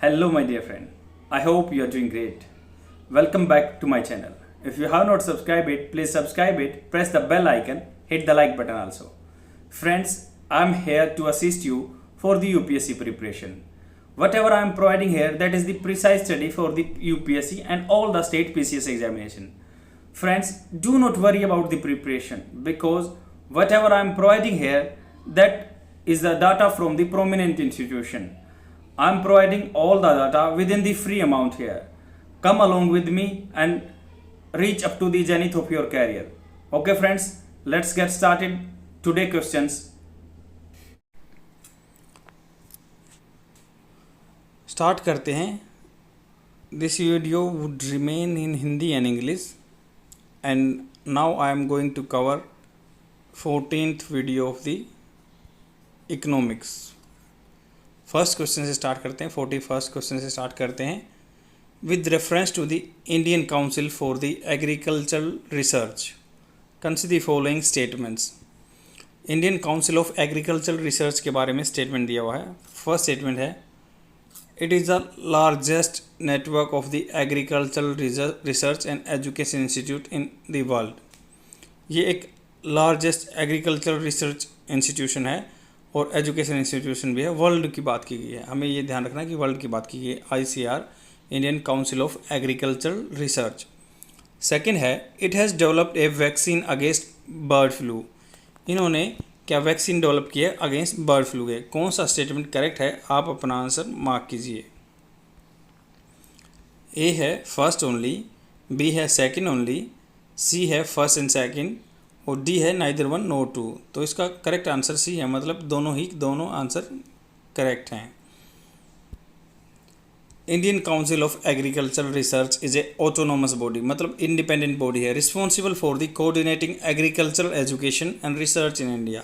Hello, my dear friend. I hope you are doing great. Welcome back to my channel. If you have not subscribed it, please subscribe it, press the bell icon, hit the like button also. Friends, I am here to assist you for the UPSC preparation. Whatever I am providing here, that is the precise study for the UPSC and all the state PCS examination. Friends, do not worry about the preparation because whatever I am providing here, that is the data from the prominent institution. I am providing all the data within the free amount here. Come along with me and reach up to the zenith of your career. Okay friends, let's get started. Today questions. Start करते हैं. This video would remain in Hindi and English and now I am going to cover 14th video of the economics. First question से start करते हैं. 41st question से start करते हैं. With reference to the Indian council for the agricultural research consider the following statements. Indian council of agricultural research के बारे में statement दिया हुआ है. फर्स्ट स्टेटमेंट है, it is the largest network of the agricultural research and education institute in the world. ये एक largest agricultural research institution है और एजुकेशन इंस्टीट्यूशन भी है. वर्ल्ड की बात की गई है, हमें ये ध्यान रखना है कि वर्ल्ड की बात की गई है. ICR, Indian council of agricultural research. Second है, it has developed a vaccine against bird flu. इन्होंने क्या वैक्सीन डेवलप की है अगेंस्ट बर्ड फ्लू के. कौन सा स्टेटमेंट करेक्ट है, आप अपना आंसर मार्क कीजिए. ए है फर्स्ट ओनली, बी है सेकंड ओनली, सी है फर्स्ट एंड सेकंड और डी है नाइदर वन नो टू. तो इसका करेक्ट आंसर सी है, मतलब दोनों आंसर करेक्ट हैं. Indian council of agricultural research is a autonomous body, मतलब इंडिपेंडेंट बॉडी है. Responsible for the coordinating agricultural education and research in India.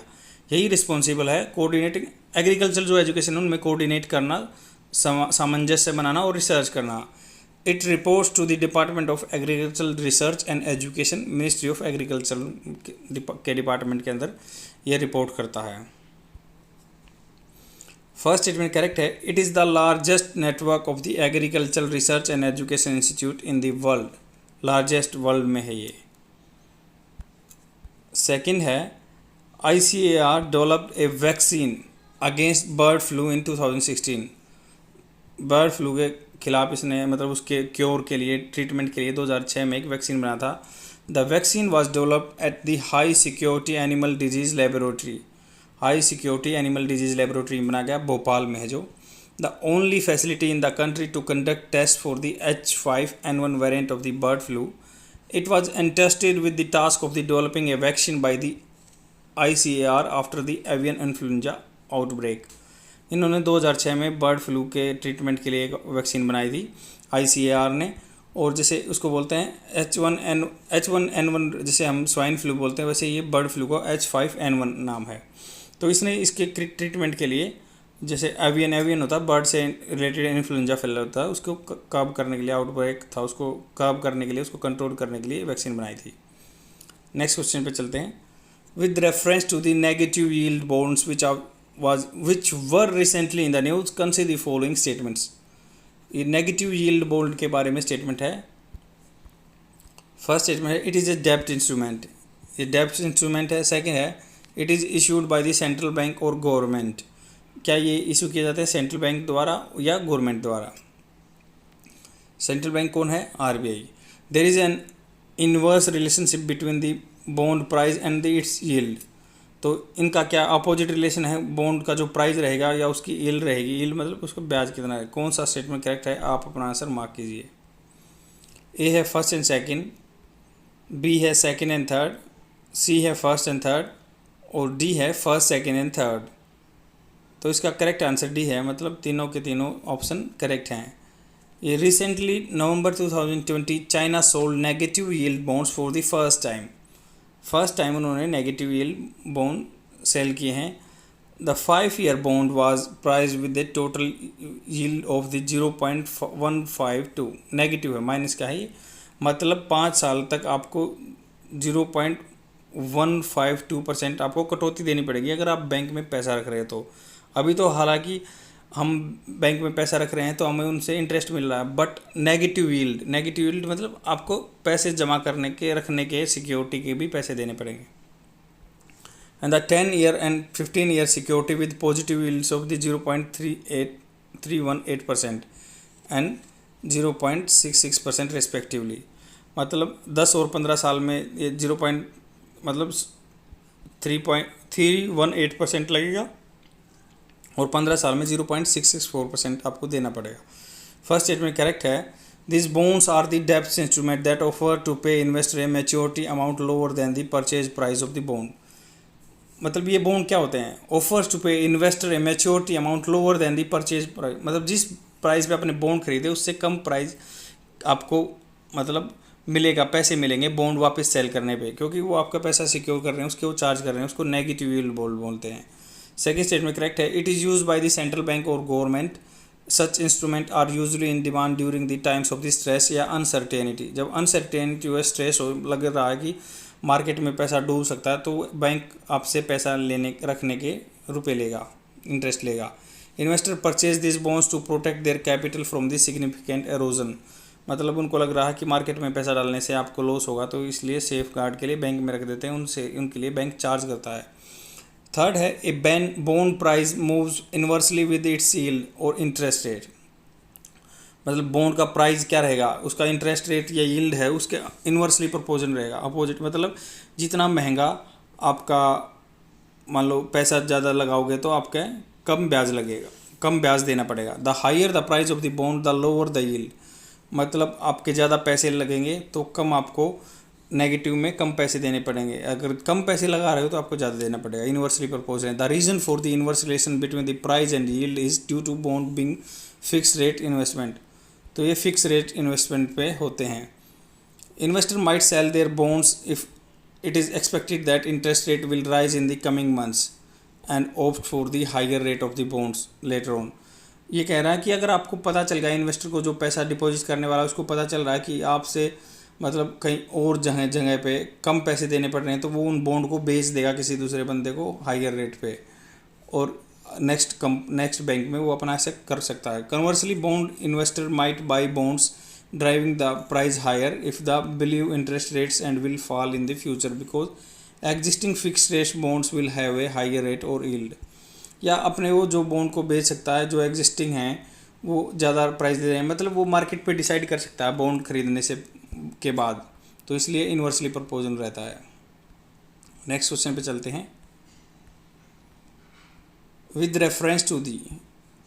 यही रिस्पॉन्सिबल है कोऑर्डिनेटिंग एग्रीकल्चर जो एजुकेशन है उनमें कोऑर्डिनेट करना, सामंजस्य बनाना और रिसर्च करना. It reports to the department of agricultural research and education, ministry of agriculture के डिपार्टमेंट के अंदर यह रिपोर्ट करता है. फर्स्ट स्टेटमेंट करेक्ट है. It is the largest network of the agricultural research and education institute in the world. Largest world में है ये. सेकंड है, ICAR developed a vaccine against bird flu in 2016. Bird flu के खिलाफ इसने, मतलब उसके क्योर के लिए, ट्रीटमेंट के लिए 2006 में एक वैक्सीन बना था. The vaccine was developed at the high security animal disease laboratory. High security animal disease laboratory बना गया, भोपाल में है जो. The only facility in the country to conduct test for the H5N1 variant of the bird flu. It was entrusted with the task of the developing a vaccine by the ICAR after the avian influenza outbreak. इन्होंने 2006 में bird flu के treatment के लिए एक vaccine बनाई थी ICAR ने. और जैसे उसको बोलते हैं H1N1, जैसे हम स्वाइन फ्लू बोलते हैं, वैसे ये बर्ड फ्लू का H5N1 नाम है. तो इसने इसके ट्रीटमेंट के लिए, जैसे एवियन होता है, बर्ड से रिलेटेड इन्फ्लुएंजा फैल होता है, उसको कर्ब करने के लिए, आउटब्रेक था उसको कर्ब करने के लिए, उसको कंट्रोल करने के लिए वैक्सीन बनाई थी. नेक्स्ट क्वेश्चन पे चलते हैं. With reference to the negative yield bonds which were recently in the news, consider the following statements. ये नेगेटिव यील्ड बॉन्ड के बारे में स्टेटमेंट है. फर्स्ट स्टेटमेंट है, इट इज़ ए डेब्ट इंस्ट्रूमेंट. ये डेब्ट इंस्ट्रूमेंट है. सेकंड है, it is issued by the central bank और गवर्नमेंट. क्या ये इशू किया जाता है सेंट्रल बैंक द्वारा या गवर्नमेंट द्वारा. सेंट्रल बैंक कौन है, RBI. There is an inverse relationship between the bond price and the its yield. तो इनका क्या अपोजिट रिलेशन है. बॉन्ड का जो प्राइस रहेगा या उसकी यील्ड रहेगी, यील्ड मतलब उसका ब्याज कितना है. कौन सा स्टेटमेंट करेक्ट है, आप अपना आंसर मार्क कीजिए. ए है फर्स्ट एंड सेकंड, बी है सेकंड एंड थर्ड, सी है फर्स्ट एंड थर्ड और डी है फर्स्ट सेकंड एंड थर्ड. तो इसका करेक्ट आंसर डी है, मतलब तीनों के तीनों ऑप्शन करेक्ट हैं. ये recently November 2020 China sold negative yield bonds for the first time उन्होंने नेगेटिव यील्ड बॉन्ड सेल किए हैं. The 5-year bond was price with the total yield of the 0.152. Negative है, माइनस का है ये, मतलब 5 साल तक आपको 0.152% आपको कटौती देनी पड़ेगी अगर आप बैंक में पैसा रख रहे हो तो. अभी तो हालांकि हम बैंक में पैसा रख रहे हैं तो हमें उनसे इंटरेस्ट मिल रहा है, बट नेगेटिव यील्ड मतलब आपको पैसे जमा करने के, रखने के, सिक्योरिटी के भी पैसे देने पड़ेंगे। And the 10 year and 15 year security with positive yields of the 0.318% and 0.66% respectively. मतलब 10 और 15 साल में ये 3.318% लगेगा और 15 साल में 0.664% आपको देना पड़ेगा। फर्स्ट स्टेटमेंट करेक्ट है। दिस बॉन्ड्स आर द डेब्ट इंस्ट्रूमेंट दैट ऑफर टू पे investor A maturity amount lower than the purchase price of the bond. मतलब ये बॉन्ड क्या होते हैं? ऑफर्स टू पे investor A maturity amount lower than the purchase price, मतलब जिस प्राइस पे आपने बॉन्ड खरीदे उससे कम प्राइस आपको मतलब मिलेगा, पैसे मिलेंगे बॉन्ड वापस सेल करने पे, क्योंकि वो आपका पैसा सिक्योर कर रहे हैं, उसके वो चार्ज कर रहे हैं, उसको नेगेटिव यील्ड बोलते हैं। सेकेंड स्टेटमेंट करेक्ट है। It is use by the central bank और government. Such instrument are usually in demand during the times of the stress या अनसर्टेनिटी। जब अनसर्टेनिटी हो, स्ट्रेस हो, लग रहा है कि मार्केट में पैसा डूब सकता है, तो बैंक आपसे पैसा लेने रखने के रुपए लेगा, इंटरेस्ट लेगा। Investor purchase this bonds to protect their capital from the significant erosion. मतलब उनको लग रहा है कि मार्केट में पैसा डालने से आपको लॉस होगा, तो इसलिए सेफ गार्ड के लिए बैंक में रख देते हैं, उनके लिए बैंक चार्ज करता है। थर्ड है a bond price moves inversely with its yield और इंटरेस्ट रेट। मतलब बॉन्ड का प्राइस क्या रहेगा, उसका इंटरेस्ट रेट या यील्ड है उसके इन्वर्सली प्रोपोर्शन रहेगा, अपोजिट। मतलब जितना महंगा आपका मान लो पैसा ज़्यादा लगाओगे तो आपका कम ब्याज लगेगा, कम ब्याज देना पड़ेगा। The higher the price of the bond the lower the yield. मतलब आपके ज़्यादा पैसे लगेंगे तो कम आपको नेगेटिव में कम पैसे देने पड़ेंगे, अगर कम पैसे लगा रहे हो तो आपको ज़्यादा देना पड़ेगा। इन्वर्सली प्रपोज है। The reason for the inverse relation between the price and yield is due to bond being fix rate investment. तो ये फिक्स रेट इन्वेस्टमेंट पे होते हैं। Investor might sell their bonds if it is expected that interest rate will rise in the coming months and opt for the higher rate of the bonds later on. ये कह रहा है कि अगर आपको पता चल गया, इन्वेस्टर को जो पैसा डिपॉजिट करने वाला है उसको पता चल रहा है कि आपसे मतलब कहीं और जगह पे कम पैसे देने पड़ रहे हैं, तो वो उन बॉन्ड को बेच देगा किसी दूसरे बंदे को हायर रेट पे, और नेक्स्ट बैंक में वो अपना ऐसे कर सकता है। Conversely bond investor might buy bonds driving the price higher if the believe interest rates and will fall in the future because existing fix rate bonds will have a higher rate और yield. या अपने वो जो bond को बेच सकता है जो एग्जिस्टिंग हैं वो ज़्यादा प्राइस दे रहे हैं, मतलब वो मार्केट पे डिसाइड कर सकता है बॉन्ड खरीदने से के बाद, तो इसलिए इन्वर्सली प्रपोजल रहता है। नेक्स्ट क्वेश्चन पे चलते हैं। With reference to the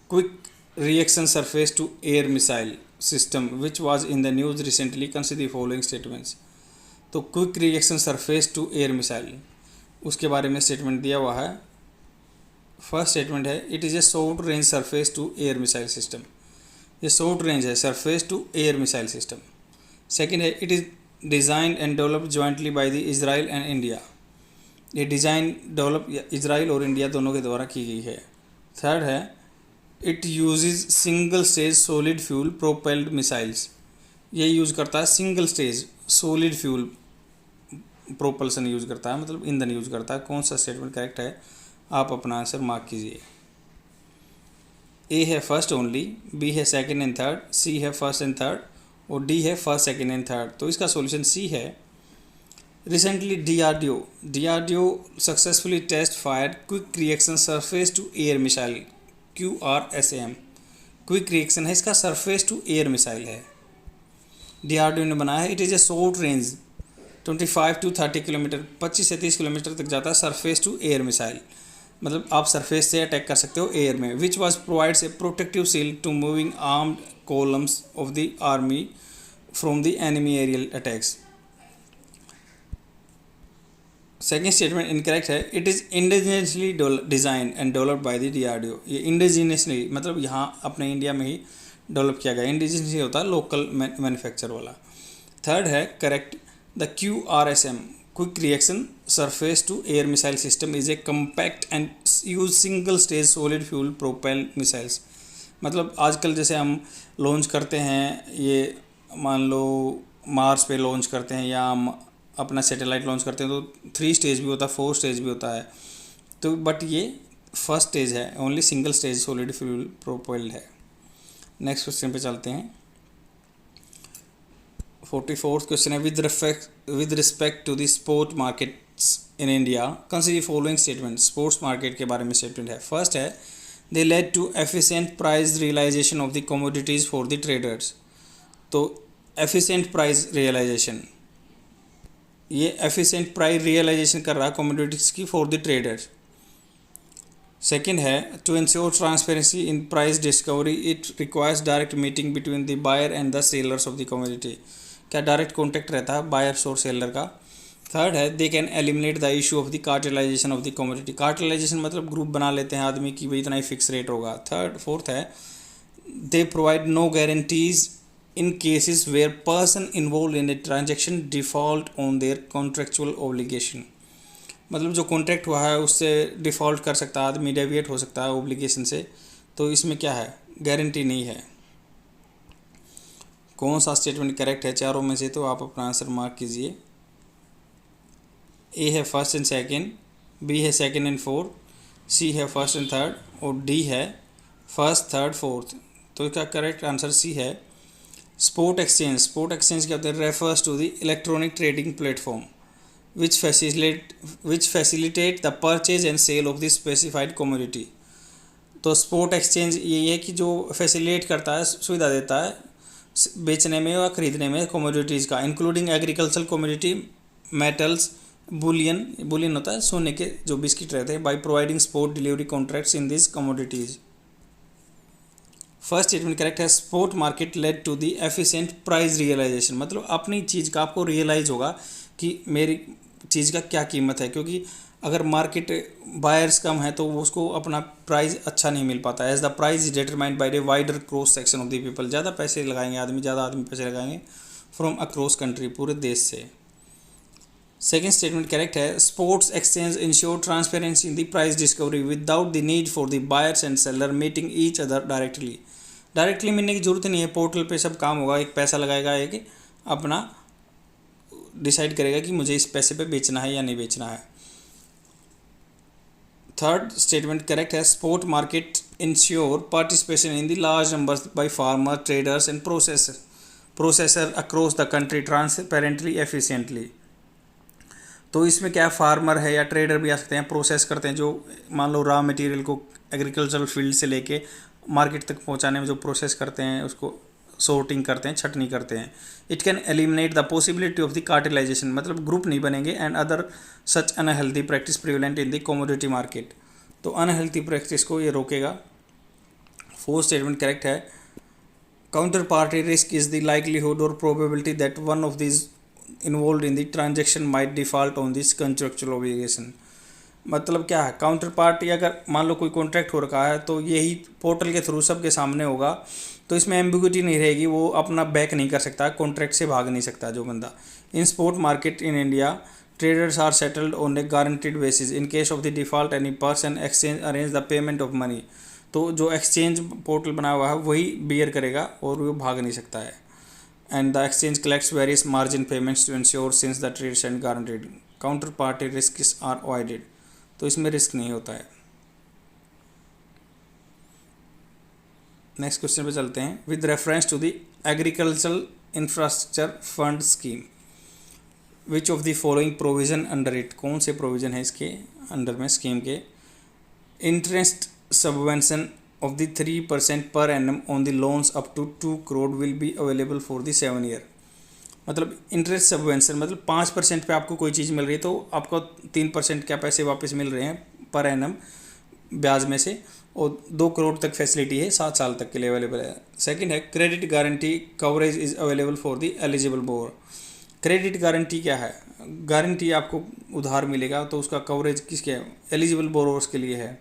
quick reaction surface to air missile system which was in the news recently consider the following statements. तो quick reaction surface to air missile, उसके बारे में statement दिया हुआ है। फर्स्ट स्टेटमेंट है it is a short range surface to air missile system. ये short range है surface to air missile system. Second है it is design and develop jointly by the Israel and India. ये design develop Israel और India दोनों के द्वारा की गई है। थर्ड है it uses single stage solid fuel propelled missiles. ये यूज़ करता है single stage solid fuel propulsion use करता है, मतलब ईंधन यूज़ करता है। कौन सा स्टेटमेंट करेक्ट है, आप अपना आंसर मार्क कीजिए। ए है फर्स्ट ओनली, बी है सेकंड एंड थर्ड, सी है फर्स्ट एंड थर्ड और डी है फर्स्ट सेकंड एंड थर्ड। तो इसका सॉल्यूशन सी है। Recently DRDO successfully test fire quick reaction surface to air missile QRSAM। Quick reaction है इसका, surface to air missile है, DRDO ने बनाया है। It is a short range 25 to 30 kilometre, 25 से 30 किलोमीटर तक जाता है सरफेस टू एयर मिसाइल। मतलब आप सरफेस से अटैक कर सकते हो एयर में। Which was provides a protective shield to moving armed columns of the army from the enemy aerial attacks. Second statement incorrect है। It is indigenously design and developed by the DRDO. ये indigenously मतलब यहाँ अपने India में ही develop किया गया। Indigenously होता है लोकल मैन्युफैक्चर वाला। थर्ड है correct, the QRSM quick reaction surface to air missile system is a compact and use single stage solid fuel propel missiles. मतलब आजकल जैसे हम लॉन्च करते हैं, ये मान लो मार्स पे लॉन्च करते हैं या हम अपना सैटेलाइट लॉन्च करते हैं, तो 3 स्टेज भी होता है, 4 स्टेज भी होता है। तो बट ये फर्स्ट स्टेज है, only single stage solid fuel propelled है। नेक्स्ट क्वेश्चन पे चलते हैं। 44th क्वेश्चन है, with respect to the sport markets in India consider following statement. Sports market के बारे में स्टेटमेंट है। फर्स्ट है, they led to efficient price realization of the commodities for the traders. तो एफिशिएंट प्राइस रियलाइजेशन, ये efficient price realization कर रहा है कमोडिटीज़ की फॉर द ट्रेडर्स। सेकेंड है, to ensure transparency in price discovery it requires direct meeting between the buyer and the sellers of the commodity. क्या direct contact रहता है buyers और सेलर का। थर्ड है, they can eliminate the issue of the cartelisation of the commodity. Cartelisation मतलब group बना लेते हैं आदमी की भाई इतना ही फिक्स रेट होगा। फोर्थ है, they provide no guarantees in cases where person involve in a transaction default on their contractual obligation. मतलब जो कॉन्ट्रैक्ट हुआ है उससे डिफ़ॉल्ट कर सकता है आदमी, डेविएट हो सकता है ओब्लिगेशन से, तो इसमें क्या है, गारंटी नहीं है। कौन सा स्टेटमेंट करेक्ट है चारों में से, तो आप अपना आंसर मार्क कीजिए। ए है फर्स्ट एंड सेकंड, बी है सेकंड एंड फोर्थ, सी है फर्स्ट एंड थर्ड और डी है फर्स्ट थर्ड फोर्थ। तो इसका करेक्ट आंसर सी है। स्पोर्ट एक्सचेंज, स्पोर्ट एक्सचेंज क्या होता है, refers to the electronic trading platform which facilitate the purchase and sale of the specified commodity। तो स्पोर्ट एक्सचेंज यही है कि जो फैसिलिटेट करता है, सुविधा देता है बेचने में या खरीदने में कमोडिटीज़ का, including agricultural commodity, metals, bullion होता है सोने के जो बिस्किट रहते हैं, by providing sport delivery contracts in this commodities. First statement correct है, sport market led to the efficient price realization. मतलब अपनी चीज़ का आपको रियलाइज होगा कि मेरी चीज़ का क्या कीमत है, क्योंकि अगर मार्केट बायर्स कम है तो उसको अपना प्राइस अच्छा नहीं मिल पाता। As the price is determined by the wider cross section of the people. ज़्यादा पैसे लगाएंगे आदमी, ज़्यादा आदमी पैसे लगाएंगे फ्रॉम अक्रॉस कंट्री, पूरे देश से। सेकेंड स्टेटमेंट करेक्ट है, sports exchange ensure transparency in the price discovery without the need for the buyers and seller meeting each other directly. Directly मिलने की जरूरत नहीं है, पोर्टल पे सब काम होगा, एक पैसा लगाएगा, एक अपना डिसाइड करेगा कि मुझे इस पैसे पे बेचना है या नहीं बेचना है। थर्ड स्टेटमेंट करेक्ट है, sport market ensure participation in the large numbers by farmer, traders and processor across the country transparently efficiently. तो इसमें क्या है, फार्मर है या ट्रेडर भी आ सकते हैं, प्रोसेस करते हैं, जो मान लो रॉ मटेरियल को एग्रीकल्चरल फील्ड से लेके मार्केट तक पहुंचाने में जो प्रोसेस करते हैं उसको सॉर्टिंग करते हैं, छटनी करते हैं। It can eliminate the possibility of the cartelization, मतलब ग्रुप नहीं बनेंगे, and other such unhealthy practice prevalent in the commodity market. तो अनहेल्दी प्रैक्टिस को ये रोकेगा। फोर्थ स्टेटमेंट करेक्ट है, counter party risk is the likelihood और probability that one of this involve in the transaction might default on this contractual obligation. मतलब क्या है, counter party अगर मान लो कोई कॉन्ट्रैक्ट हो रखा है तो यही पोर्टल के थ्रू सबके सामने होगा, तो इसमें एम्बिग्यूटी नहीं रहेगी, वो अपना बैक नहीं कर सकता, कॉन्ट्रैक्ट से भाग नहीं सकता जो बंदा। In spot market in India traders are settled on a guaranteed basis in case of the default any person exchange arrange the payment of money. तो जो एक्सचेंज पोर्टल बना हुआ है वही बियर करेगा और वो भाग नहीं सकता है। And the exchange collects various margin payments to ensure since the trades and guaranteed counter party risk are avoided. तो इसमें रिस्क नहीं होता है। नेक्स्ट क्वेश्चन पे चलते हैं। With reference to the agricultural infrastructure fund scheme which of the following provision under it, कौन से प्रोविजन है इसके अंडर में स्कीम के। Interest subvention of the 3% per annum on the loans up to 2 crore will be available for the 7 year. मतलब interest subvention मतलब 5% पे आपको कोई चीज़ मिल रही है तो आपको 3% क्या पैसे वापस मिल रहे हैं पर एनम ब्याज में से, और 2 करोड़ तक फैसिलिटी है, 7 साल तक के लिए अवेलेबल है। सेकंड है, credit guarantee coverage is available for the eligible bore. Credit guarantee क्या है, गारंटी आपको उधार मिलेगा तो उसका कवरेज किसके है, एलिजिबल बोरोवर्स के लिए है।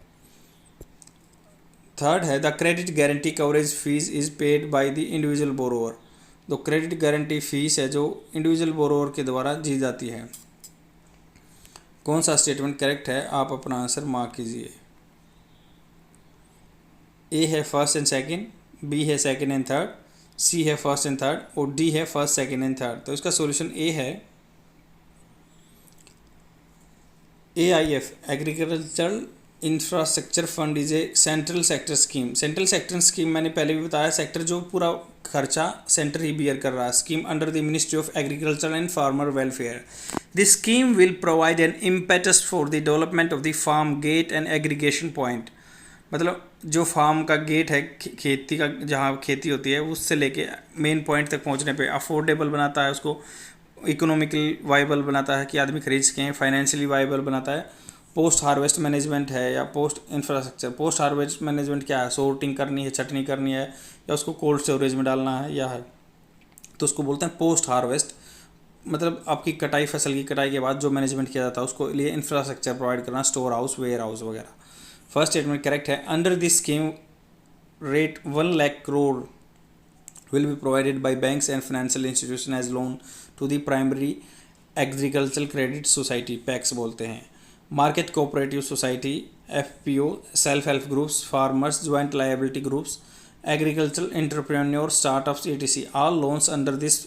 थर्ड है, the credit guarantee coverage fees is paid by the individual borrower. तो क्रेडिट गारंटी फीस है जो इंडिविजुअल बोरोवर के द्वारा दी जाती है। कौन सा स्टेटमेंट करेक्ट है, आप अपना आंसर मार्क कीजिए। ए है फर्स्ट एंड सेकंड, बी है सेकंड एंड थर्ड, सी है फर्स्ट एंड थर्ड और डी है फर्स्ट सेकंड एंड थर्ड। तो इसका सॉल्यूशन ए है। AIF agricultural infrastructure fund is a central sector scheme. Central sector scheme मैंने पहले भी बताया, सेक्टर जो पूरा खर्चा सेंटर ही बियर कर रहा है। Scheme under the ministry of agriculture and farmer welfare. This scheme will provide an impetus for the development of the farm gate and aggregation point. मतलब जो फार्म का गेट है, खेती का जहाँ खेती होती है, उससे लेके मेन पॉइंट तक पहुँचने पे अफोर्डेबल बनाता है, उसको इकोनॉमिकली वाइबल बनाता है कि आदमी खरीद सकें, फाइनेंशियली वाइबल बनाता है। पोस्ट हार्वेस्ट मैनेजमेंट है या post infrastructure. Post harvest management क्या है? सोर्टिंग करनी है, छटनी करनी है, या उसको कोल्ड स्टोरेज में डालना है, या है तो उसको बोलते हैं पोस्ट हार्वेस्ट। मतलब आपकी कटाई, फसल की कटाई के बाद जो मैनेजमेंट किया जाता है उसको लिए इंफ्रास्ट्रक्चर प्रोवाइड करना, स्टोर हाउस, वेयर हाउस वगैरह। फर्स्ट स्टेटमेंट करेक्ट है। Under this scheme rate 1 lakh crore will be provided by banks and financial institution as loan to the primary agricultural credit society, PACS बोलते हैं, market cooperative society, FPO, self help groups, farmers joint liability groups, agricultural entrepreneur, startups, etc. All loans under this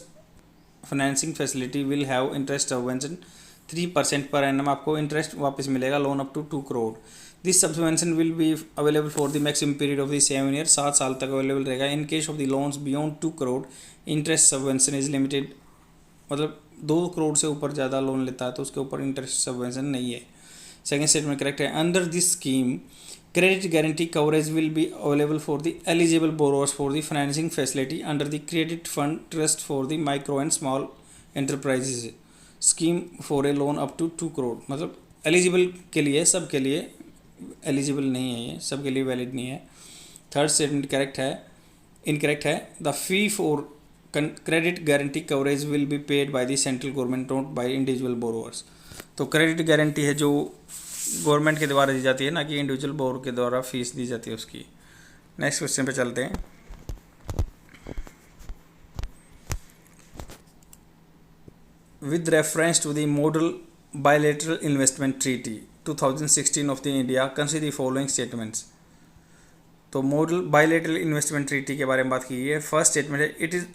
financing facility will have interest subvention 3% per annum। आपको interest वापस मिलेगा, loan up to 2 crore. This subvention will be available for the maximum period of the 7 year, 7 साल तक available रहेगा। In case of the loans beyond 2 crore interest subvention is limited. मतलब 2 करोड़ से ऊपर ज़्यादा लोन लेता है तो उसके ऊपर इंटरेस्ट सबवेंशन नहीं है। सेकेंड स्टेटमेंट करेक्ट है। Under this scheme credit guarantee coverage will be available for the eligible borrowers for the financing facility under the credit fund trust for the micro and small enterprises scheme for a loan up to 2 crore. मतलब eligible के लिए, सब के लिए eligible नहीं है, ये सब के लिए वैलिड नहीं है। थर्ड स्टेटमेंट करेक्ट है, इनकरेक्ट है। The fee for credit guarantee coverage will be paid by the central government, not by individual borrowers. तो क्रेडिट गारंटी है जो गवर्नमेंट के द्वारा दी जाती है, ना कि इंडिविजुअल बोरो के द्वारा फीस दी जाती है उसकी। नेक्स्ट क्वेश्चन पे चलते हैं। With reference to the Model Bilateral Investment Treaty 2016 of the India, consider the following statements। तो मॉडल बायलैटरल इन्वेस्टमेंट ट्रीटी के बारे में बात की है। फर्स्ट स्टेटमेंट है,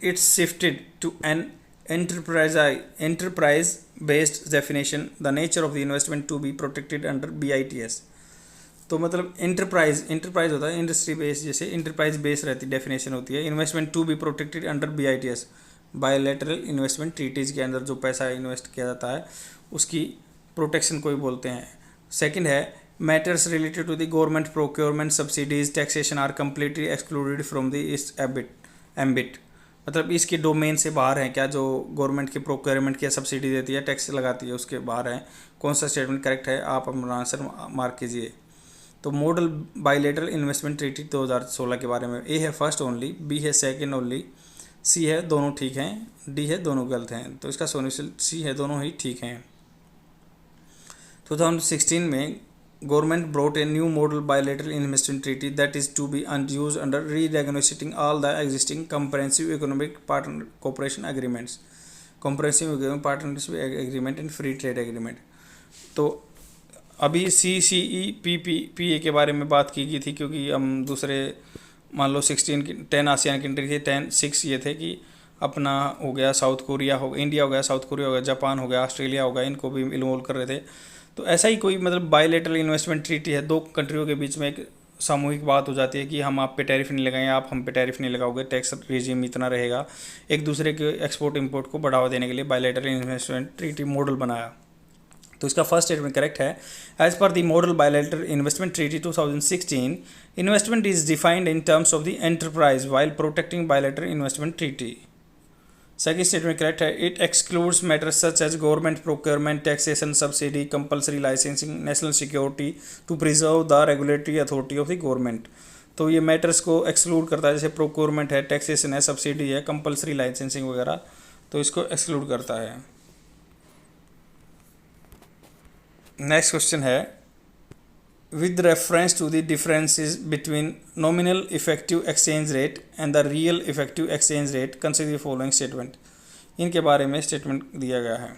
it's shifted to an enterprise based definition, the nature of the investment to be protected under BITS। तो मतलब इंटरप्राइज होता है इंडस्ट्री बेस्ड, जैसे इंटरप्राइज बेस्ड रहती डेफिनेशन होती है। Investment to be protected under BITS, bilateral investment treaties के अंदर जो पैसा इन्वेस्ट किया जाता है उसकी प्रोटेक्शन को ही बोलते हैं। सेकंड है, matters related to the government procurement subsidies taxation are completely excluded from the इस एम्बिट। मतलब इसके डोमेन से बाहर है क्या, जो गवर्नमेंट की प्रोक्योरमेंट की सब्सिडी देती है, टैक्स लगाती है, उसके बाहर है। कौन सा स्टेटमेंट करेक्ट है, आप अपना आंसर मार्क कीजिए। तो मॉडल बायलैटरल इन्वेस्टमेंट ट्रीटी 2016 के बारे में, ए है फर्स्ट ओनली, बी है सेकेंड ओनली, सी है दोनों ठीक हैं, डी है दोनों गलत हैं। तो इसका सोल्यूशन सी है, दोनों ही ठीक हैं। 2016 में government brought a new model bilateral investment treaty that is to be used under renegotiating all the existing comprehensive economic partner cooperation agreements, comprehensive partnership agreement and free trade agreement. तो अभी CCEPPA के बारे में बात की गई थी, क्योंकि हम दूसरे मान लो 10 आसियान कंट्री थे, 6 ये थे कि अपना हो गया साउथ कोरिया, हो इंडिया हो गया, साउथ कोरिया हो गया, जापान हो गया, ऑस्ट्रेलिया हो गया, इनको भी इन्वॉल्व कर रहे थे। तो ऐसा ही कोई मतलब बायलैटरल इन्वेस्टमेंट ट्रीटी है, 2 कंट्रियों के बीच में एक सामूहिक बात हो जाती है कि हम आप पे टैरिफ नहीं लगाएंगे, आप हम पे टैरिफ नहीं लगाओगे, टैक्स रेजिम इतना रहेगा। एक दूसरे के एक्सपोर्ट इंपोर्ट को बढ़ावा देने के लिए बायलैटरल इन्वेस्टमेंट ट्रीटी मॉडल बनाया। तो इसका फर्स्ट स्टेटमेंट करेक्ट है। As per the model bilateral investment treaty 2016, investment is defined in terms of the enterprise while protecting bilateral investment treaty. Second statement correct है। It excludes matters such as government procurement, taxation, subsidy, compulsory licensing, national security to preserve the regulatory authority of the government. तो ये matters को exclude करता है, जैसे procurement है, taxation है, subsidy है, कंपल्सरी लाइसेंसिंग वगैरह, तो इसको एक्सक्लूड करता है। नेक्स्ट क्वेश्चन है, with reference to the differences between nominal effective exchange rate and the real effective exchange rate, consider the following statement. इनके बारे में स्टेटमेंट दिया गया है।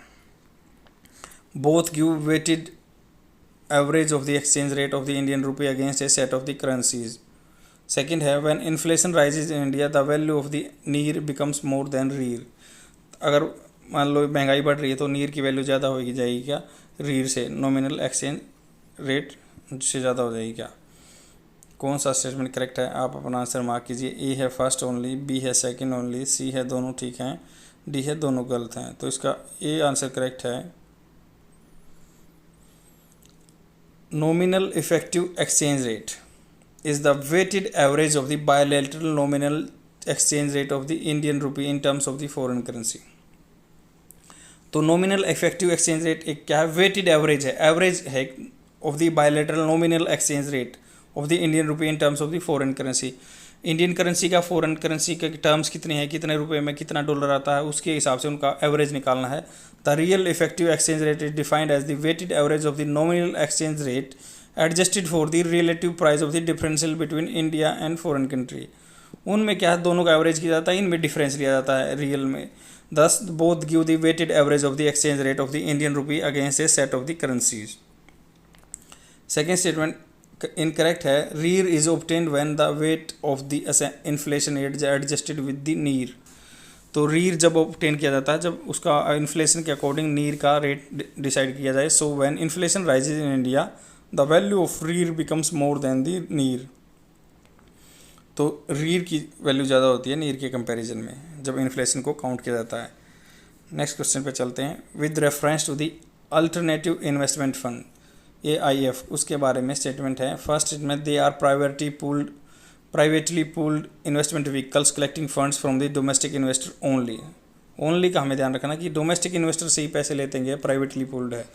Both give weighted average of the exchange rate of the Indian rupee against a set of the currencies. Second है, when inflation rises in India the value of the NEER becomes more than REER. अगर मान लो महंगाई बढ़ रही है तो नीर की वैल्यू ज़्यादा होगी जाएगी क्या रीर से, नॉमिनल एक्सचेंज रेट से ज़्यादा हो जाएगी क्या? कौन सा स्टेटमेंट करेक्ट है? आप अपना आंसर मार्क कीजिए। ए है फर्स्ट ओनली, बी है सेकंड ओनली, सी है दोनों ठीक हैं, डी है दोनों गलत हैं। तो इसका ए आंसर करेक्ट है। Nominal effective exchange rate is the weighted average of the bilateral nominal exchange rate of the Indian rupee in terms of the foreign currency। तो नॉमिनल इफेक्टिव एक्सचेंज रेट एक क्या है? Weighted average है, average है of the bilateral nominal exchange rate of the Indian rupee in terms of the foreign currency. Indian currency का foreign currency के terms कितने हैं, कितने रुपए में कितना डॉलर आता है, उसके हिसाब से उनका एवरेज निकालना है। The real effective exchange rate is defined as the weighted average of the nominal exchange rate adjusted for the relative price of the differential between India and foreign country. उनमें क्या है, दोनों का एवरेज किया जाता है, इनमें डिफरेंस लिया जाता है रियल में। Thus, both give the weighted average of the exchange rate of the Indian rupee against a set of the currencies. Second statement incorrect है। Rear is obtained when the weight of the inflation is adjusted with the near। तो rear जब obtain किया जाता है जब उसका inflation के according near का rate decide किया जाए। So when inflation rises in India, the value of rear becomes more than the near। तो रीर की वैल्यू ज़्यादा होती है नीर के कंपैरिजन में जब इन्फ्लेशन को काउंट किया जाता है। नेक्स्ट क्वेश्चन पे चलते हैं। With reference to the alternative investment fund AIF, उसके बारे में स्टेटमेंट है। First statement, they are privately pooled investment vehicles collecting funds from the domestic investor only. Only का हमें ध्यान रखना कि डोमेस्टिक इन्वेस्टर से ही पैसे लेते हैं, प्राइवेटली पूल्ड है।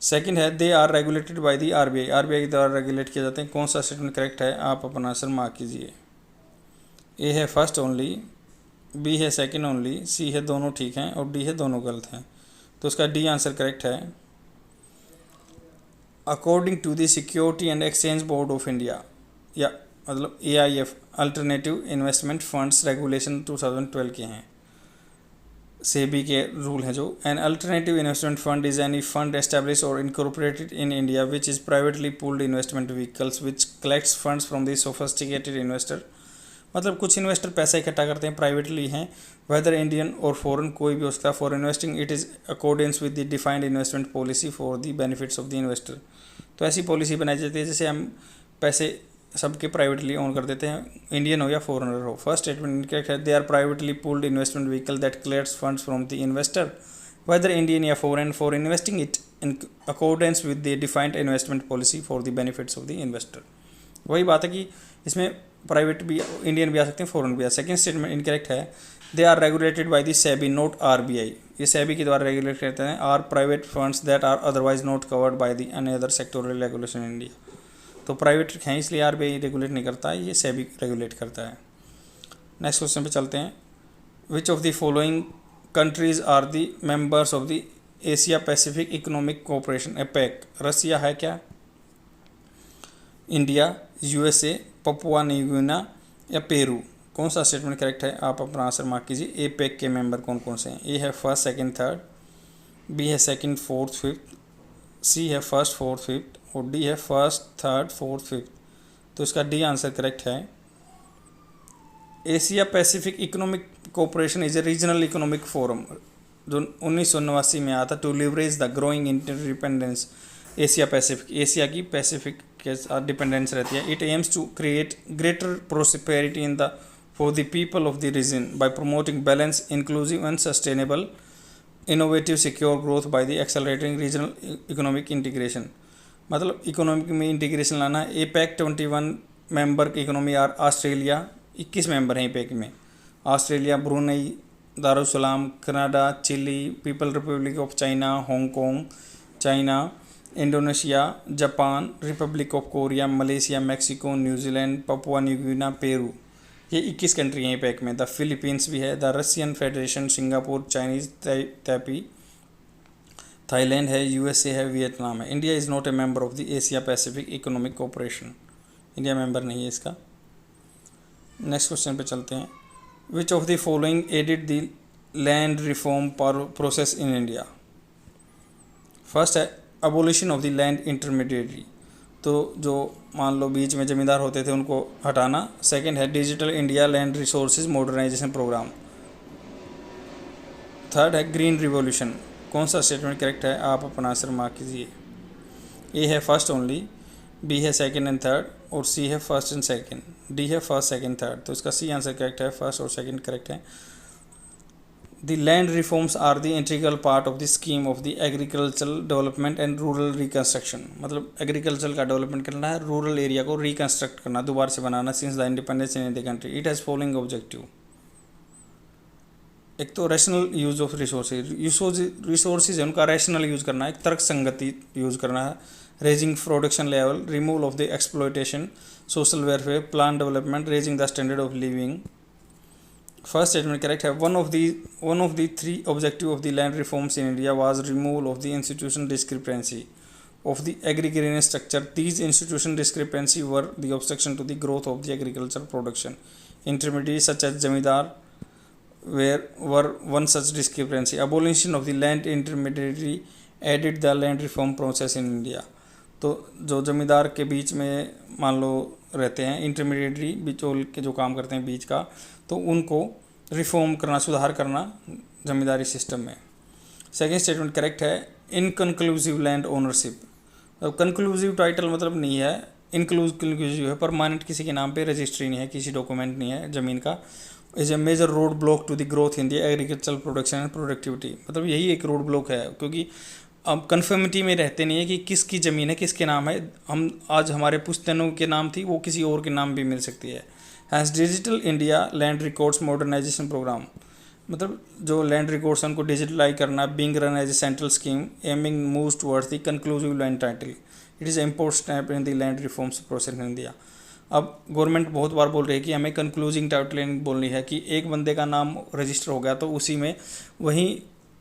सेकंड है, they are regulated by the RBI के द्वारा रेगुलेट किए जाते हैं। कौन सा स्टेटमेंट करेक्ट है? आप अपना आंसर मार्क कीजिए। ए है फर्स्ट ओनली, बी है सेकंड ओनली, सी है दोनों ठीक हैं और डी है दोनों गलत हैं। तो उसका डी आंसर करेक्ट है। According to the Securities and Exchange Board of India, या मतलब AIF alternative investment funds regulation 2012 के हैं, सेबी के रूल हैं जो। An alternative investment fund is any fund establish और incorporated in India which is privately pooled investment vehicles which collects funds from the sophisticated investor. मतलब कुछ investor पैसा इकट्ठा करते हैं, प्राइवेटली हैं, वेदर इंडियन और फॉरेन कोई भी हो सकता है। For investing it is accordance with the defined investment policy for the benefits of the investor. तो ऐसी पॉलिसी बनाई जाती है जैसे हम पैसे सबके प्राइवेटली ओन कर देते हैं, इंडियन हो या फॉरेनर हो। फर्स्ट स्टेटमेंट इनकरेक्ट है। They are privately pooled investment vehicle that collects funds from the investor whether Indian या foreign for investing it in accordance with the defined investment policy for the benefits of the investor. वही बात है कि इसमें private भी Indian भी आ सकते हैं, फॉरेन भी आ। सेकेंड स्टेटमेंट इनकरेक्ट है। They are regulated by the SEBI not RBI। ये सेबी के द्वारा रेगुलेट करते हैं। Are private funds that are otherwise not covered by the any other sectoral regulation in India. तो प्राइवेट हैं इसलिए RBI रेगुलेट नहीं करता है, ये सेबी रेगुलेट करता है। नेक्स्ट क्वेश्चन पे चलते हैं। Which of the following countries are the members of the Asia Pacific economic cooperation APEC? Russia है क्या, India, USA, Papua New Guinea या पेरू? कौन सा स्टेटमेंट करेक्ट है? आप अपना आंसर मार्क कीजिए। APEC के मेंबर कौन कौन से हैं? ए है फर्स्ट सेकंड थर्ड, बी है सेकंड फोर्थ फिफ्थ, सी है फर्स्ट फोर्थ फिफ्थ और डी है फर्स्ट थर्ड फोर्थ फिफ्थ। तो इसका डी आंसर करेक्ट है। Asia Pacific economic cooperation is a regional economic forum जो 1989 में आया था to leverage the growing interdependence Asia Pacific. Asia की पैसिफिक के साथ डिपेंडेंस रहती है। It aims to create greater prosperity in the for the people of the region by promoting balance inclusive and sustainable innovative secure growth by the accelerating regional economic integration. मतलब economic में integration लाना है। APEC 21 member economy are Australia, 21 member हैं APEC में। Australia, Brunei, Darussalam, Canada, Chile, people republic of China, Hong Kong China, Indonesia, Japan, republic of Korea, Malaysia, Mexico, New Zealand, Papua New Guinea, Peru. ये 21 country हैं APEC में। The Philippines भी है, the Russian Federation, Singapore, Chinese Taipei, Thailand है, USA है, Vietnam है। India is not a member of the Asia Pacific economic cooperation. India member नहीं है इसका। नेक्स्ट क्वेश्चन पे चलते हैं। Which of the following aided the land reform process in India? First है abolition of the land intermediatory, तो जो मान लो बीच में ज़मींदार होते थे उनको हटाना। सेकंड है digital India land resources modernisation programme. Third है ग्रीन रिवॉल्यूशन। कौन सा स्टेटमेंट करेक्ट है? आप अपना आंसर मार्क कीजिए। ए है फर्स्ट ओनली, बी है सेकंड एंड थर्ड, और सी है फर्स्ट एंड सेकंड, डी है फर्स्ट सेकंड थर्ड। तो इसका सी आंसर करेक्ट है, फर्स्ट और सेकंड करेक्ट है। The land reforms are the integral part of the scheme of the agricultural development and rural reconstruction. मतलब agriculture का development करना है, रूरल एरिया को रिकंस्ट्रक्ट करना, दोबारा से बनाना, since the independence in the country. It has following objective. एक तो रैशनल यूज ऑफ रिसोर्सेज है उनका रैशनल यूज करना है, एक तर्क संगति यूज करना है, raising production level, removal of the exploitation, social welfare, plan development, raising the standard of living. First statement correct है। One of the three objective of the land reforms in India was removal of the institution discrepancy of the agrarian structure. These institution discrepancy were the obstruction to the growth of the agricultural production. Intermediaries such as zamindar were one such discrepancy. Abolition of the land intermediary added the land reform process in India. तो जो जमींदार के बीच में मान लो रहते हैं, intermediary बिचौल के जो काम करते हैं बीच का, तो उनको रिफॉर्म करना, सुधार करना जमींदारी सिस्टम में। सेकेंड स्टेटमेंट करेक्ट है। Inconclusive land ownership, conclusive title मतलब नहीं है, इंक्लूसिव है, परमानेंट किसी के नाम पे रजिस्ट्री नहीं है, किसी डॉक्यूमेंट नहीं है ज़मीन का। Is a major road block to the growth in the agricultural production and productivity. मतलब यही एक रोड ब्लॉक है, क्योंकि अब कन्फर्मिटी में रहते नहीं है कि किसकी ज़मीन है, किसके नाम है। हम आज हमारे पुश्तैनों के नाम थी, वो किसी और के नाम भी मिल सकती है। Has digital India land records modernisation programme, मतलब जो लैंड रिकॉर्ड्स हैं उनको डिजिटलाइज करना, being run as a central scheme aiming moves towards the conclusive land title. It is important step in the land reforms process in India. अब government बहुत बार बोल रही है कि हमें कंक्लूजिंग टाइटल बोलनी है, कि एक बंदे का नाम रजिस्टर हो गया तो उसी में वहीं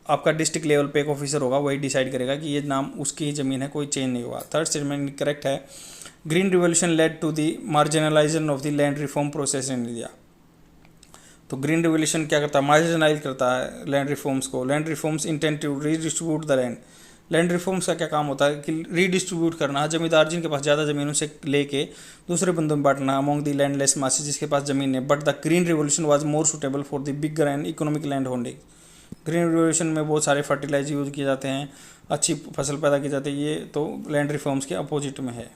आपका डिस्ट्रिक्ट लेवल पे एक ऑफिसर होगा, वही डिसाइड करेगा कि ये नाम उसकी ही ज़मीन है, कोई चेंज नहीं हुआ। थर्ड स्टेटमेंट करेक्ट है। Green revolution led to the marginalisation of the land reform process in India. तो ग्रीन रिवोल्यूशन क्या करता है, मार्जिनलाइज करता है लैंड रिफॉर्म्स को। Land reforms intend to redistribute the land. Land reforms का क्या काम होता है कि रीडिस्ट्रीब्यूट करना, जमींदार जिनके पास ज़्यादा ज़मीन उनसे लेके दूसरे बंदों में बांटना, अमोंग द लैंडलेस मासेस जिसके पास ज़मीन है। But the green revolution was more suitable for the bigger and economic land holding. Green revolution में बहुत सारे फर्टिलाइजर यूज किए जाते हैं, अच्छी फसल पैदा की जाती है, ये तो लैंड रिफॉर्म्स के अपोजिट में है।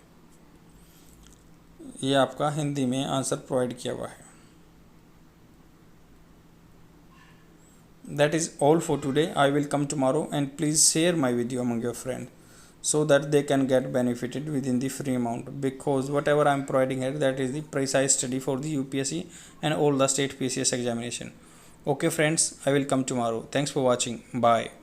ये आपका हिंदी में आंसर प्रोवाइड किया हुआ है। That is all for today. I will come tomorrow, and please share my video among your friends so that they can get benefited within the free amount, because whatever I am providing here, that is the precise study for the UPSC and all the state PCS examination. Okay friends, I will come tomorrow. Thanks for watching. Bye.